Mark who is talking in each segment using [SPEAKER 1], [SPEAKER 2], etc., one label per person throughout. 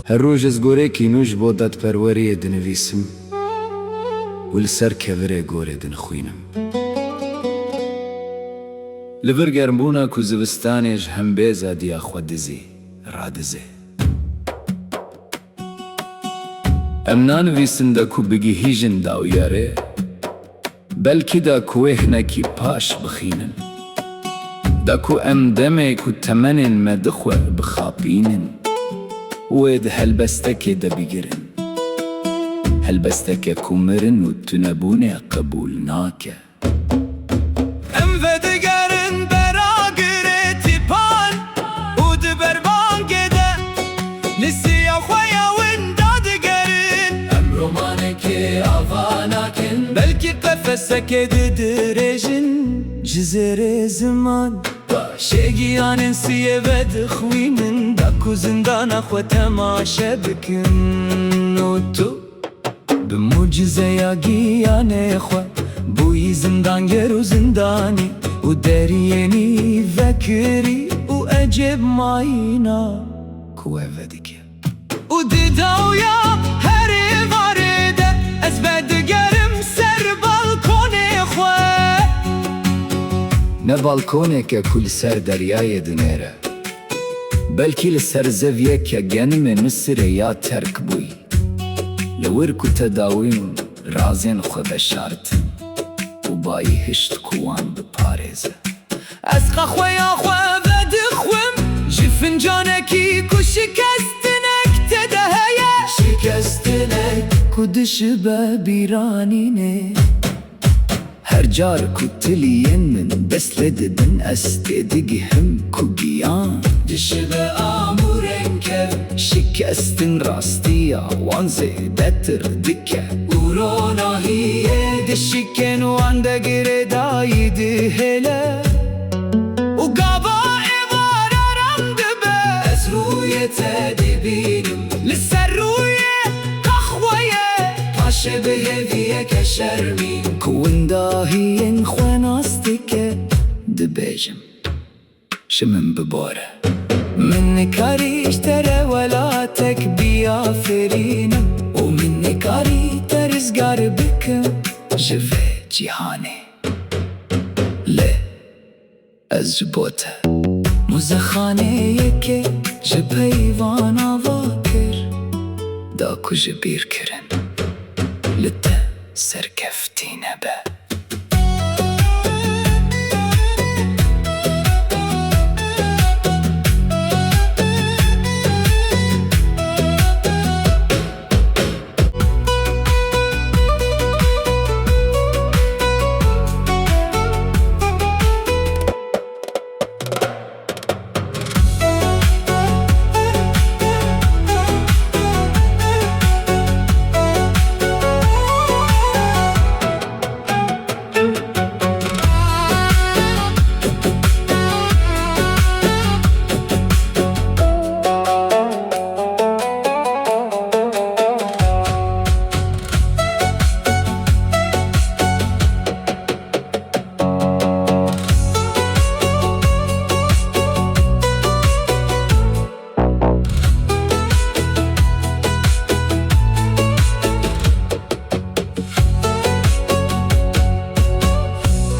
[SPEAKER 1] هر روز از گورێکی نوش بۆ دادپەروەریە دنویسم و لەسەر کەڤرێ گۆرێ دنخوینم. لەبەر گەرمبوونا کو زستانێژ هەمبێزە دیاخوا دزی ڕادزێ. ئەم نانویسن دەکو بگی هیژن داویارێ، بەلکی دا کوێهنەکی پاش بخینن، دەکو ئەم دەمێک و تەمەنێن مە دخوە بخاپینن، وێ دە هەلبەستەکێ دەبیگرن، هەلبەستەکە کومرن و تونەبوونێ قبول ناکە.
[SPEAKER 2] ئەم ڤەدەگەرن بەراگرێتی پان و دبەربانگێدە نسیە خۆیەون دادگەرن. ئەم ڕۆمانێکێ ئاوا ناکەن، بەلکی قەفەسەکێ ددرێژن جزێرێ زمان باشێگیانن سیە بەدخوینن، دەکو زندانە خۆ تەماشە بکن و تو بموجزەیە گیانێ خۆ بووی زندانگەر و زندانی و دەریێنی ڤەکری و ئەجێب ماینا کوێ ڤەدیکێ و دداویا هەرێ ڤارێدە ئەس بەدگەرم سەر باڵکۆنێ خۆ.
[SPEAKER 1] نە باڵکۆنێکە کو لەسەر دەریایە دنێرە، بەلکی لەسەر زەڤیەکە گەنمێ مسرە یا تەرک بووی، لە ورک و تەداویم رازێن خۆ بەشارتن و بایی هشت کووان بپارێزە.
[SPEAKER 2] ئەس خەخوەیا خۆ بەدخوم ژی فنجانێکی کو شکەستنێک تێدە هەیە،
[SPEAKER 1] شکەستنێک کو دشە بە بیرانینێ، هەر جار کو تلیێن من دەست لێ ددن ئەس تێدگهم کو گیان دشە بە ئامورێن کەv شکەستن ڕاستیە وان زێدەتر دکە
[SPEAKER 2] و ڕۆناهیێ دشیکێن وان دەگرێ دایی دهێلە و گاڤا ئێوارەرەم دبە. ئەس ڕوویەتە دبینم لەسەر ڕوویێ قەخوەیە پاشە بهێڤیەکە شەرمین
[SPEAKER 1] کو ونداهیێن خوێ ناستیکە دبێژم شمن ببۆرە.
[SPEAKER 2] من نکاریش تەرە وەلاتێک بیافرینم
[SPEAKER 1] و من نکاری
[SPEAKER 2] تەرزگار بکەم
[SPEAKER 1] ji vê cîhanê lê ez ji bo te.
[SPEAKER 2] Muzexaneyekê ji peyvan ava kir,
[SPEAKER 1] da ku ji bîr kirin li te serkeftî nebe.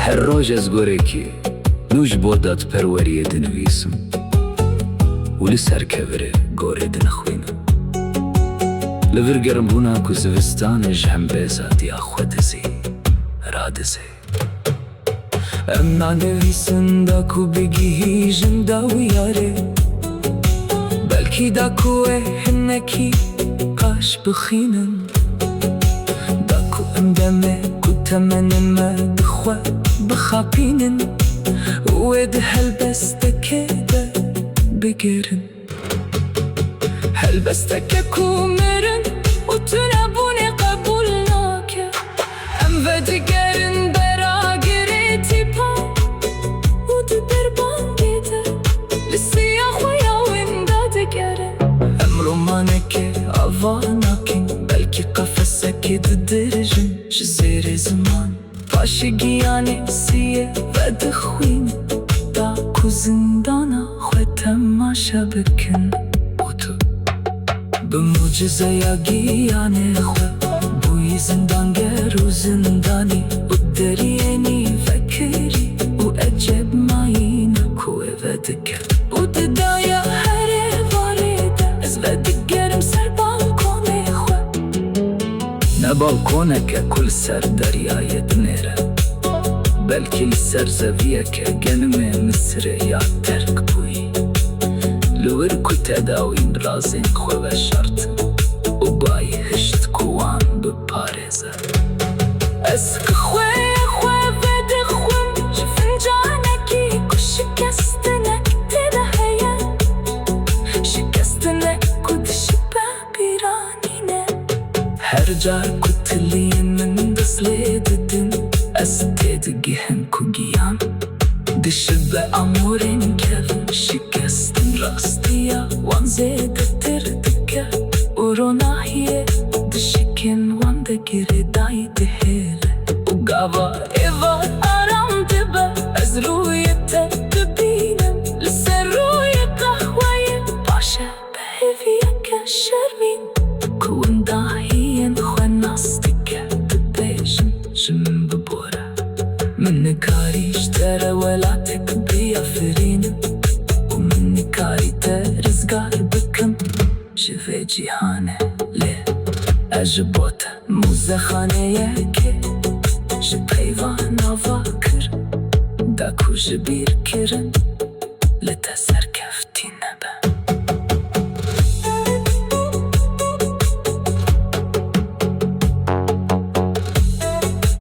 [SPEAKER 1] هەر ڕۆژ ئەس گۆرێکی نوش بۆ دادپەروەریە دنویسم و لەسەر کەڤرێ گۆرێ دنەخوینم. لەبەر گەرمبوونا کو زستانێژ هەمبێزە دیاخوا دزی ڕادزێ.
[SPEAKER 2] ئەم نانویسن دەکو بگی هیژن داویارێ، بەلکی دەکو ئێهنەکی پاش بخینن، دەکو ئەم دەمێ کو تەمەنن مە دخوە بخاپینن، وێ دە هەلبەستەکێ دە بگرن، هەلبەستەکە کومرن و تونەبوونێ قبول ناکە. ئەم ڤەدگەرن بەراگرێتی پان و دبەربانگێدە لسیە خۆیەون دادگەرن. ئەم ڕۆمانێکێ ئاوا ناکەن، بەلکی قەفەسەکێ ددرێژن ji zêrê ziman paşegiyanê siyê vedixwîn, da ku zindana xwe temaşa bikin û tu
[SPEAKER 1] Bi mucizeya giyane xwe bûyî zindan ger û zindanî û deriyênî vekirî û eceb mayîne ku ev vedike û di daya herê varê de ez vedigerim ser balkonê xwe. Ne balkoneke ku li ser deryayê dinêre, belkî li ser zeviyeke genimê Misrê ya terk bûyî. Li wir ku tedawîn razên xwe veşartin û bayî hişt ku wan biparêze. Ez ki xweyê xwe vedixwim ji fincanekî ku şikestinek tê de heye, şikestinek ku dişibe bîranîne. Her car ku tiliyên min dest lê didin, ez tê digihim ku giyan dişibe amûrên kevin. Şikestin rastiya wan zêdetir dike û ronahiyê dişikên wan de girê dayî dihêle û gava êva aram dibe. Ez rûyê te dibînim li ser rûyê qehweyê, paşe bi hêviyeke şermîn ku windahiyên xwe nas dike dibêjin ji min bibore. Min nikarî ji te re welatek biyafirînim û min nikarî te rizgar bikim ji vê cîhanê lê. Ez ji bo te mûzexaneyekê ji peyvan ava kirim, da ku ji bîr kirin li te ser